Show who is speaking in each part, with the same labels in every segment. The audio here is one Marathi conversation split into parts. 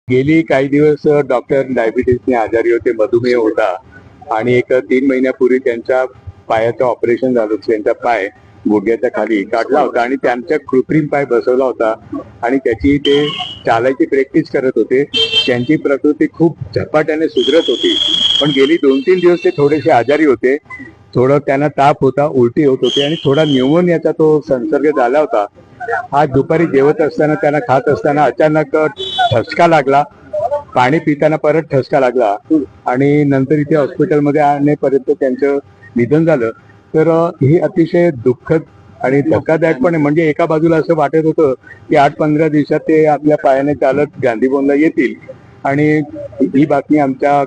Speaker 1: गेली काही दिवस डॉक्टर डायबिटीसने आजारी होते, मधुमेह होता आणि एक 3 महिन्यापूर्वी त्यांच्या पायाचं ऑपरेशन झालं. त्यांचा पाय गुडघ्याच्या खाली काढला होता आणि त्यांचा कृत्रिम पाय बसवला होता आणि त्याची ते चालायची प्रॅक्टिस करत होते. त्यांची प्रकृती खूप झपाट्याने सुधरत होती, पण गेली 2-3 दिवस ते थोडेसे आजारी होते. थोडं त्यांना ताप होता, उलटी होत होती आणि थोडा न्यूमोनियाचा तो संसर्ग झाला होता. आज दुपारी जेवत असताना, त्यांना खात असताना अचानक ठसका लागला. पाणी पिताना परत ठसका लागला आणि नंतर इथे हॉस्पिटलमध्ये आणण्यापर्यंत त्यांचं निधन झालं. तर ही अतिशय दुःखद आणि धक्कादायक पण आहे. म्हणजे एका बाजूला असं वाटत होतं की 8-15 दिवसात ते आपल्या पायाने चालत गांधीभवनला येतील आणि ही बातमी आमच्या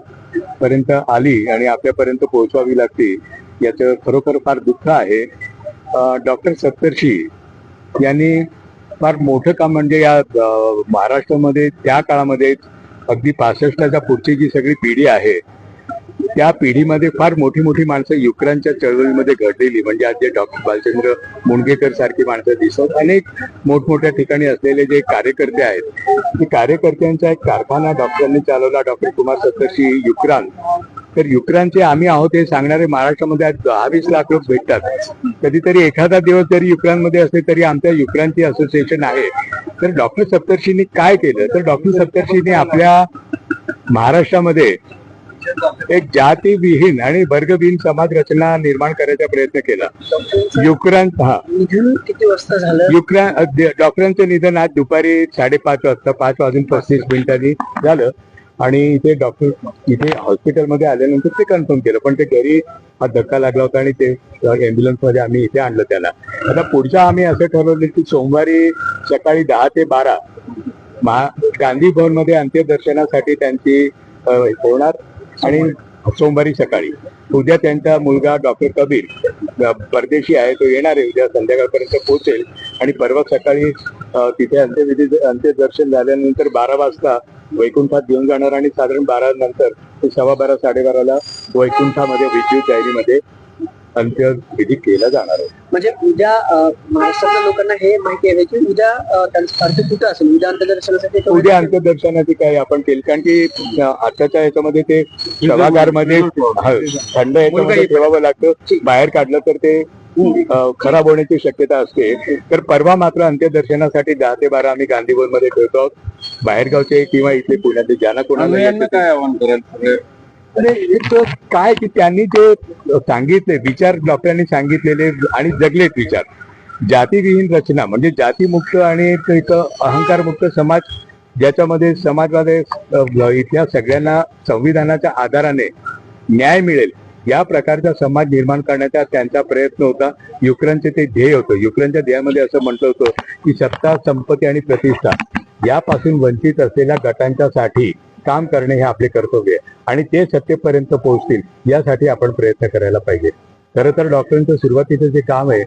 Speaker 1: पर्यंत आली आणि आपल्यापर्यंत पोहोचवावी लागते, याचं खरोखर फार दुःख आहे. डॉक्टर सप्तर्षी यांनी फार मोठं काम, म्हणजे या महाराष्ट्रामध्ये त्या काळामध्ये अगदी 65च्या पुढची जी सगळी पिढी आहे त्या पिढीमध्ये फार मोठी मोठी माणसं युक्रांच्या चळवळीमध्ये घडलेली, म्हणजे आज जे डॉक्टर बालचंद्र मुणगेकर सारखी माणसं दिसत, अनेक मोठमोठ्या ठिकाणी असलेले जे कार्यकर्ते आहेत, ते कार्यकर्त्यांचा एक कारखाना डॉक्टरांनी चालवला, डॉक्टर कुमार सप्तर्षी युक्रान. तर युक्रांचे आम्ही आहोत हे सांगणारे महाराष्ट्रामध्ये आज 10-20 लाख लोक भेटतात. कधीतरी एखादा दिवस जरी युक्रानमध्ये असले तरी आमच्या युक्रांची असोसिएशन आहे. तर डॉक्टर सप्तर्षींनी काय केलं, तर डॉक्टर सप्तर्षींनी आपल्या महाराष्ट्रामध्ये एक जातीविहीन आणि वर्गविहीन समाज रचना निर्माण करायचा प्रयत्न केला. युक्रान
Speaker 2: किती वाजता झालं?
Speaker 1: युक्रान डॉक्टरांचं निधन आज दुपारी 5:30 वाजता 5:35 झालं आणि इथे डॉक्टर इथे हॉस्पिटलमध्ये आल्यानंतर ते कन्फर्म केलं, पण ते घरी हा धक्का लागला होता आणि ते ॲम्ब्युलन्समध्ये आम्ही इथे आणलं त्याला. आता पुढच्या आम्ही असं ठरवलं की सोमवारी सकाळी 10 ते 12 गांधी भवनमध्ये अंत्यदर्शनासाठी त्यांची होणार आणि सोमवारी सकाळी उद्या त्यांचा मुलगा डॉक्टर कबीर परदेशी आहे, तो येणार आहे, उद्या संध्याकाळपर्यंत पोहोचेल आणि परवा सकाळी तिथे अंत्यदर्शन झाल्यानंतर 12 वाजता वैकुंठात घेऊन जाणार आणि साधारण 12 नंतर ते 12:15-12:30ला वैकुंठामध्ये विद्युत डायरीमध्ये अंत्यविधी केला जाणार आहे.
Speaker 2: म्हणजे उद्या महाराष्ट्रातल्या लोकांना हे माहिती आहे की उद्या त्यांचं पार्थिव कुठं असेल, उद्या अंत्यदर्शनासाठी?
Speaker 1: उद्या अंत्यदर्शनाची काही आपण केली, कारण की आताच्या याच्यामध्ये ते सभागारमध्ये थंड याच्यामध्ये ठेवावं लागतं, बाहेर काढलं तर ते खराब होण्याची शक्यता असते. तर परवा मात्र अंत्यदर्शनासाठी 10 ते 12 आम्ही गांधी भवन मध्ये ठेवतो आहोत. बाहेरगावचे किंवा इथले पुण्यातले ज्यांना कोणाला
Speaker 3: काय आव्हान कराल?
Speaker 1: काय की त्यांनी जे सांगितले विचार, डॉक्टरांनी सांगितलेले आणि जगलेत विचार, जातीविहीन रचना म्हणजे जातीमुक्त आणि एक अहंकारमुक्त समाज, ज्याच्यामध्ये समाजामध्ये इथल्या सगळ्यांना संविधानाच्या आधाराने न्याय मिळेल, या प्रकारचा समाज निर्माण करण्याचा त्यांचा प्रयत्न होता. युक्रानचे ते ध्येय होतं. युक्रानच्या ध्येयामध्ये असं म्हटलं होतं की सत्ता, संपत्ती आणि प्रतिष्ठा यापासून वंचित असलेल्या गटांच्या साठी काम करणे हे आपले कर्तव्य आहे आणि ते सत्तेपर्यंत पोहोचतील यासाठी आपण प्रयत्न करायला पाहिजे. खरं तर डॉक्टरांचं सुरुवातीचं जे काम आहे,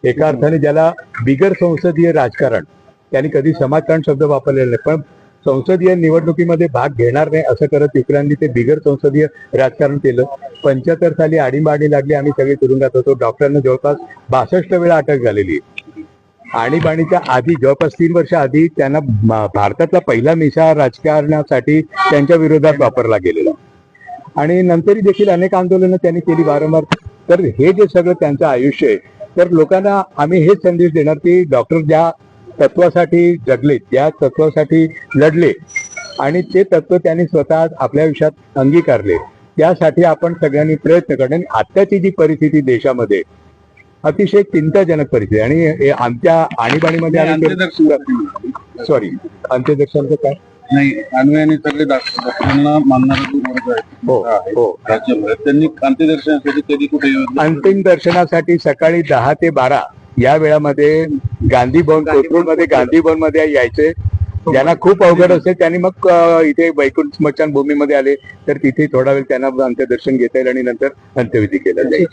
Speaker 1: एका अर्थाने ज्याला बिगर संसदीय राजकारण, त्यांनी कधी समाजकारण शब्द वापरलेला नाही, पण संसदीय निवडणुकीमध्ये भाग घेणार नाही असं करत युक्राननी ते बिगर संसदीय राजकारण केलं. 75 साली आणीबाणी लागली, आम्ही सगळे तुरुंगात होतो. डॉक्टरांना जवळपास 62 वेळा अटक झालेली. आणीबाणीच्या आधी जवळपास 3 वर्ष आधी त्यांना भारतातला पहिला मिसा राजकारणासाठी त्यांच्या विरोधात वापरला गेलेला आणि नंतरही देखील अनेक आंदोलनं त्यांनी केली वारंवार. तर हे जे सगळं त्यांचं आयुष्य आहे, तर लोकांना आम्ही हेच संदेश देणार की डॉक्टर ज्या तत्वासाठी जगले, त्या तत्वासाठी लढले आणि ते तत्व त्यांनी स्वतः आपल्या आयुष्यात अंगीकारले, त्यासाठी आपण सगळ्यांनी प्रयत्न करणे. आणि आत्ताची जी परिस्थिती देशामध्ये अतिशय चिंताजनक परिस्थिती आणि आमच्या आणीबाणीमध्ये अंत्यदर्शनाचं काय
Speaker 3: नाही, अन्वयाने सगळे डॉक्टरांना मानणारे राज्यामध्ये त्यांनी अंत्यदर्शनासाठी कधी कुठे
Speaker 1: अंतिम दर्शनासाठी सकाळी 10 ते 12 या वेळामध्ये गांधी भवन, कोथरूडमध्ये गांधी भवन मध्ये यायचे. ज्यांना खूप अवघड असेल त्यांनी मग इथे वैकुंठ स्मशानभूमीमध्ये आले तर तिथे थोडा वेळ त्यांना अंत्यदर्शन घेता येईल आणि नंतर अंत्यविधी केला जाईल.